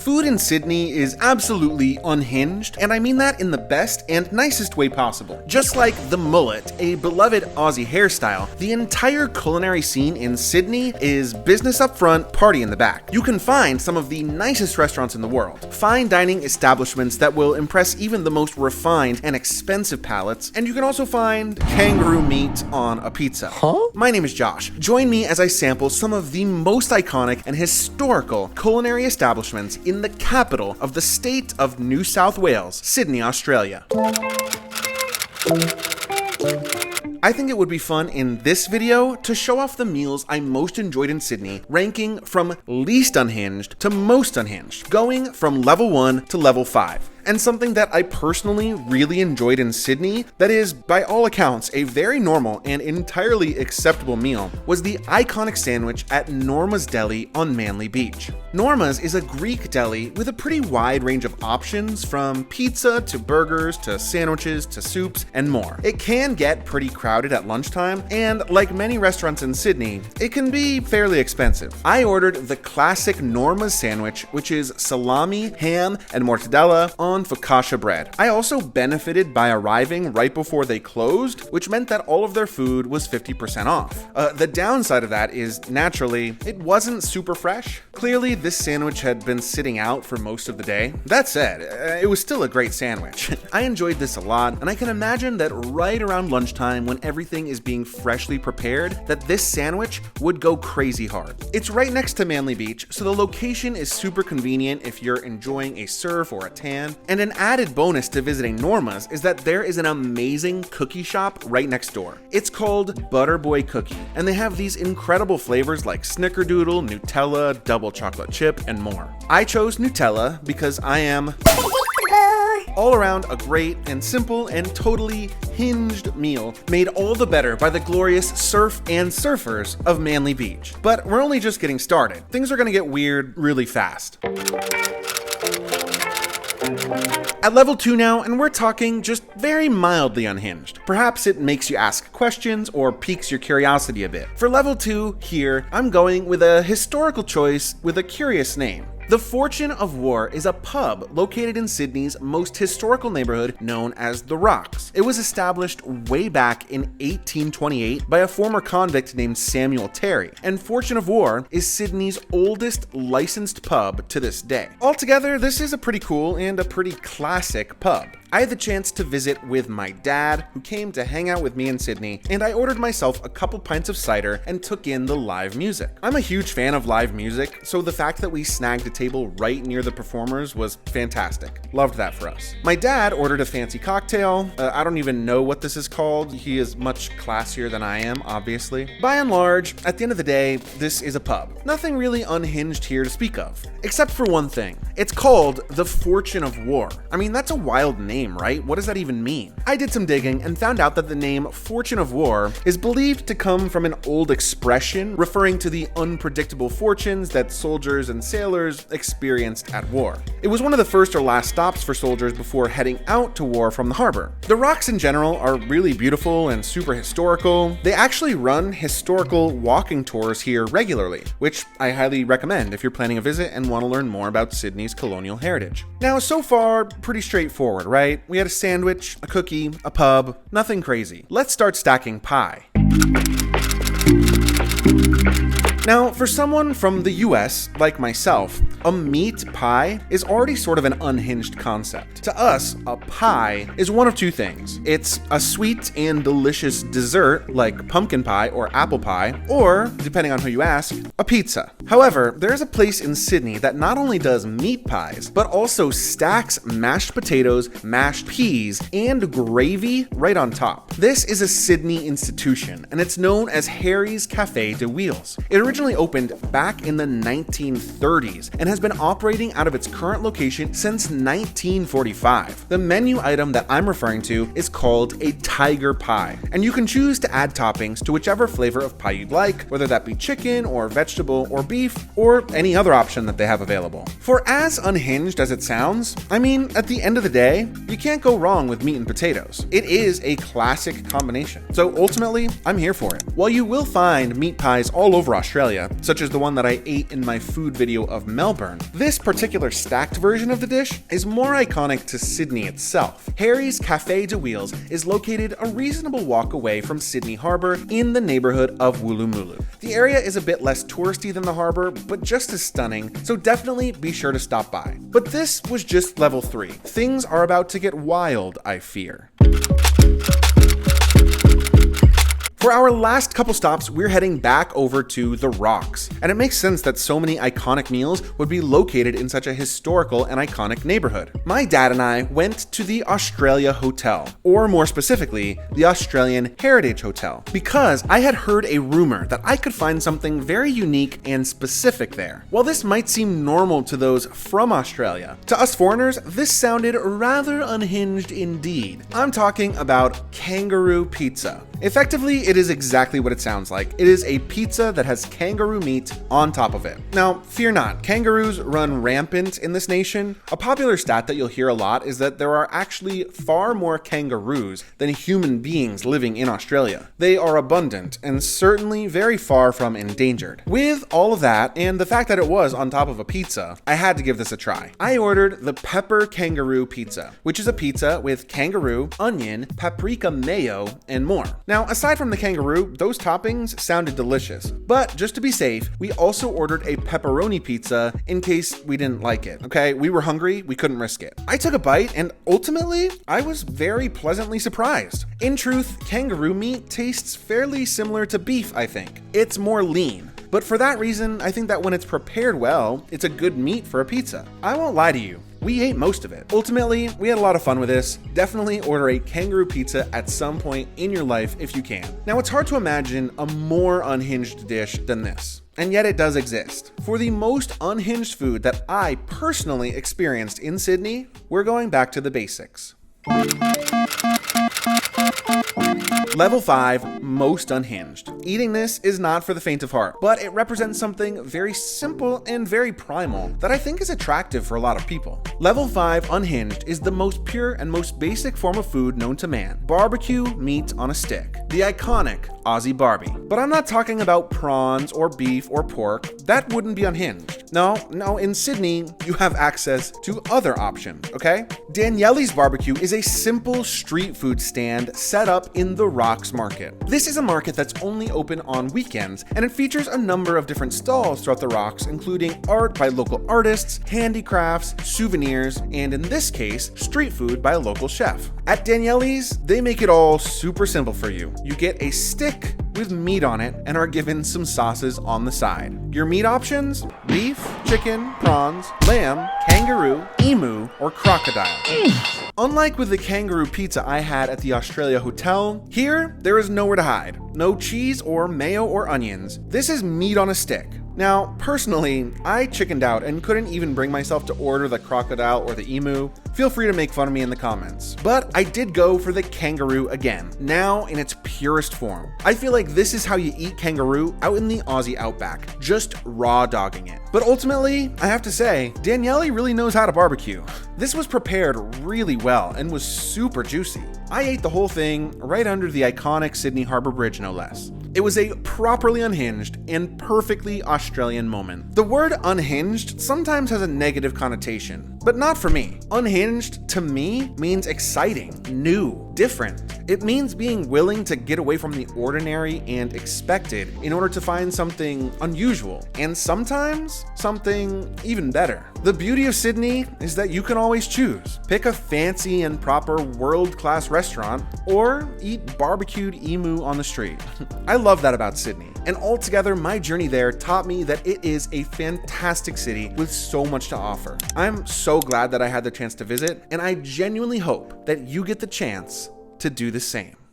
food in Sydney is absolutely unhinged, and I mean that in the best and nicest way possible. Just like the mullet, a beloved Aussie hairstyle, the entire culinary scene in Sydney is business up front, party in the back. You can find some of the nicest restaurants in the world, fine dining establishments that will impress even the most refined and expensive palates, and you can also find kangaroo meat on a pizza. My name is Josh. Join me as I sample some of the most iconic and historical culinary establishments in the capital of the state of New South Wales, Sydney, Australia. I think it would be fun in this video to show off the meals I most enjoyed in Sydney, ranking from least unhinged to most unhinged, going from level 1 to level 5. And something that I personally really enjoyed in Sydney, that is, by all accounts, a very normal and entirely acceptable meal, was the iconic sandwich at NORMA'S Deli on Manly Beach. NORMA'S is a Greek deli with a pretty wide range of options, from pizza to burgers to sandwiches to soups and more. It can get pretty crowded at lunchtime, and like many restaurants in Sydney, it can be fairly expensive. I ordered the classic NORMA'S sandwich, which is salami, ham, and mortadella on focaccia bread. I also benefited by arriving right before they closed, which meant that all of their food was 50% off. The downside of that is, naturally, it wasn't super fresh. Clearly, this sandwich had been sitting out for most of the day. That said, it was still a great sandwich. I enjoyed this a lot, and I can imagine that right around lunchtime, when everything is being freshly prepared, that this sandwich would go crazy hard. It's right next to Manly Beach, so the location is super convenient if you're enjoying a surf or a tan. And an added bonus to visiting NORMA'S is that there is an amazing cookie shop right next door. It's called BUTTERBOY Cookie, and they have these incredible flavors like Snickerdoodle, Nutella, double chocolate chip, and more. I chose Nutella because I am all around a great and simple and totally hinged meal, made all the better by the glorious surf and surfers of Manly Beach. But we're only just getting started. Things are gonna get weird really fast. At level 2 now, and we're talking just very mildly unhinged. Perhaps it makes you ask questions or piques your curiosity a bit. For level 2 here, I'm going with a historical choice with a curious name. The Fortune of War is a pub located in Sydney's most historical neighborhood known as The Rocks. It was established way back in 1828 by a former convict named Samuel Terry, and Fortune of War is Sydney's oldest licensed pub to this day. Altogether, this is a pretty cool and a pretty classic pub. I had the chance to visit with my dad, who came to hang out with me in Sydney, and I ordered myself a couple pints of cider and took in the live music. I'm a huge fan of live music, so the fact that we snagged a table right near the performers was fantastic. Loved that for us. My dad ordered a fancy cocktail. I don't even know what this is called. He is much classier than I am, obviously. By and large, at the end of the day, this is a pub. Nothing really unhinged here to speak of, except for one thing. It's called the Fortune of War. I mean, that's a wild name, right? What does that even mean? I did some digging and found out that the name Fortune of War is believed to come from an old expression referring to the unpredictable fortunes that soldiers and sailors experienced at war. It was one of the first or last stops for soldiers before heading out to war from the harbor. The rocks in general are really beautiful and super historical. They actually run historical walking tours here regularly, which I highly recommend if you're planning a visit and want to learn more about Sydney's colonial heritage. Now, so far, pretty straightforward, right? We had a sandwich, a cookie, a pub, nothing crazy. Let's start stacking pie. Now, for someone from the US, like myself, a meat pie is already sort of an unhinged concept. To us, a pie is one of two things. It's a sweet and delicious dessert, like pumpkin pie or apple pie, or, depending on who you ask, a pizza. However, there's a place in Sydney that not only does meat pies, but also stacks mashed potatoes, mashed peas, and gravy right on top. This is a Sydney institution, and it's known as Harry's Café de Wheels. It originally opened back in the 1930s and has been operating out of its current location since 1945. The menu item that I'm referring to is called a tiger pie, and you can choose to add toppings to whichever flavor of pie you'd like, whether that be chicken or vegetable or beef or any other option that they have available. For as unhinged as it sounds, I mean, at the end of the day, you can't go wrong with meat and potatoes. It is a classic combination. So ultimately, I'm here for it. While you will find meat pies all over Australia, Australia, such as the one that I ate in my food video of Melbourne, this particular stacked version of the dish is more iconic to Sydney itself. Harry's Café de Wheels is located a reasonable walk away from Sydney Harbour in the neighbourhood of Woolloomooloo. The area is a bit less touristy than the harbour, but just as stunning, so definitely be sure to stop by. But this was just level 3. Things are about to get wild, I fear. For our last couple stops, we're heading back over to the Rocks, and it makes sense that so many iconic meals would be located in such a historical and iconic neighborhood. My dad and I went to the Australia Hotel, or more specifically, the Australian Heritage Hotel, because I had heard a rumor that I could find something very unique and specific there. While this might seem normal to those from Australia, to us foreigners, this sounded rather unhinged indeed. I'm talking about Kangaroo pizza. Effectively, it is exactly what it sounds like. It is a pizza that has kangaroo meat on top of it. Now, fear not, kangaroos run rampant in this nation. A popular stat that you'll hear a lot is that there are actually far more kangaroos than human beings living in Australia. They are abundant and certainly very far from endangered. With all of that, and the fact that it was on top of a pizza, I had to give this a try. I ordered the pepper kangaroo pizza, which is a pizza with kangaroo, onion, paprika mayo, and more. Now, aside from the kangaroo, those toppings sounded delicious. But just to be safe, we also ordered a pepperoni pizza in case we didn't like it, okay? We were hungry, we couldn't risk it. I took a bite and ultimately, I was very pleasantly surprised. In truth, kangaroo meat tastes fairly similar to beef, I think. It's more lean. But for that reason, I think that when it's prepared well, it's a good meat for a pizza. I won't lie to you. We ate most of it. Ultimately, we had a lot of fun with this. Definitely order a kangaroo pizza at some point in your life if you can. Now, it's hard to imagine a more unhinged dish than this. And yet it does exist. For the most unhinged food that I personally experienced in Sydney, we're going back to the basics. Level 5, most unhinged. Eating this is not for the faint of heart, but it represents something very simple and very primal that I think is attractive for a lot of people. Level 5 unhinged is the most pure and most basic form of food known to man. Barbecue meat on a stick. The iconic Aussie Barbie. But I'm not talking about prawns or beef or pork. That wouldn't be unhinged. No, in Sydney, you have access to other options, okay? Danielli's Barbecue is a simple street food stand set up in the Rocks Market. This is a market that's only open on weekends, and it features a number of different stalls throughout the Rocks, including art by local artists, handicrafts, souvenirs, and in this case, street food by a local chef. At Danielli's, they make it all super simple for you. You get a stick with meat on it and are given some sauces on the side. Your meat options? Beef, chicken, prawns, lamb, kangaroo, emu, or crocodile. Unlike with the kangaroo pizza I had at the Australia Hotel, here there is nowhere to hide. No cheese or mayo or onions. This is meat on a stick. Now, personally, I chickened out and couldn't even bring myself to order the crocodile or the emu. Feel free to make fun of me in the comments. But I did go for the kangaroo again, now in its purest form. I feel like this is how you eat kangaroo out in the Aussie outback, just raw dogging it. But ultimately, I have to say, Danielli really knows how to barbecue. This was prepared really well and was super juicy. I ate the whole thing right under the iconic Sydney Harbour Bridge, no less. It was a properly unhinged and perfectly Australian moment. The word unhinged sometimes has a negative connotation, but not for me. Unhinged, to me, means exciting, new, different. It means being willing to get away from the ordinary and expected in order to find something unusual, and sometimes something even better. The beauty of Sydney is that you can always choose. Pick a fancy and proper world-class restaurant, or eat barbecued emu on the street. I love that about Sydney. And altogether, my journey there taught me that it is a fantastic city with so much to offer. I'm so glad that I had the chance to visit, and I genuinely hope that you get the chance to do the same.